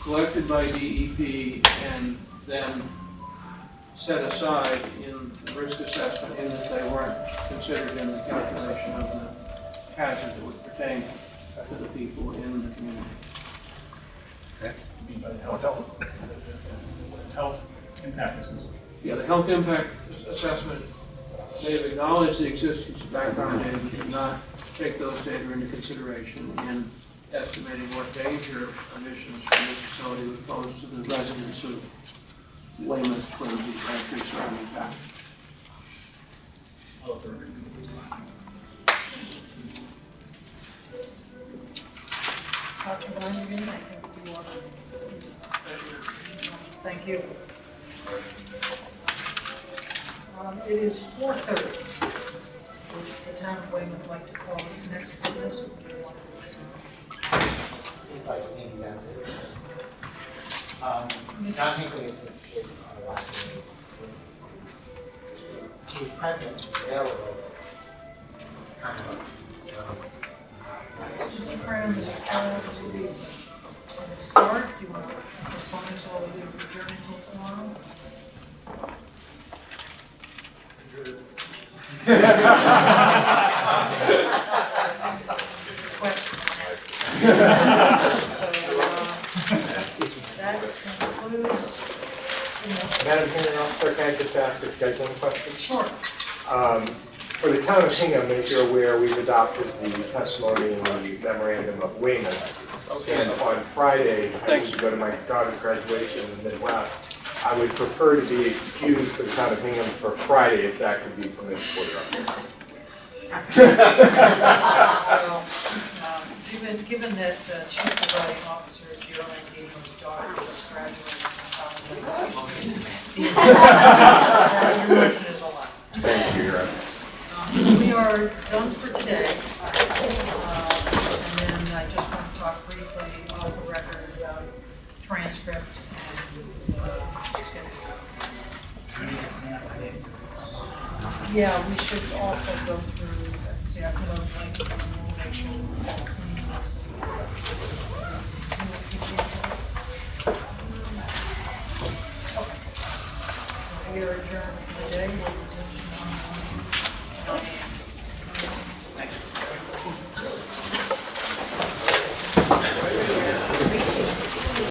collected by DEP and then set aside in the risk assessment in that they weren't considered in the calculation of the hazard that would pertain to the people in the community. You mean by the health impact assessment? Yeah, the health impact assessment, they've acknowledged the existence of background data, but did not take those data into consideration in estimating what danger emissions from this facility would pose to the residents of Weymouth, Quincy, Braintree, surrounding town. Dr. Landrigan, I think you want to. Thank you. It is 4:30. Would the town of Weymouth like to call its next witness? Seems like maybe that's it. John Hinckley is our last name. He's present, available. Kind of. Mr. Cramb, Mr. Fallon, Mr. Beason. Start, do you want to respond until we adjourn until tomorrow? That concludes. Madam Hearing Officer, can I just ask a scheduling question? Sure. For the town of Hingham, as you're aware, we've adopted the testimony in the memorandum of Weymouth. And on Friday, I need to go to my daughter's graduation in the Midwest. I would prefer to be excused for the town of Hingham for Friday, if that could be permitted for you. Well, given that Chief Presiding Officer Landrigan's daughter just graduated from college, your motion is allowed. Thank you, Your Honor. So we are done for today. And then I just want to talk briefly off the record about transcript and schedule. Yeah, we should also go through, let's see, I'm going to link and we'll make sure we're all clean this week. Okay. So we are adjourned for the day. We'll resume tomorrow morning.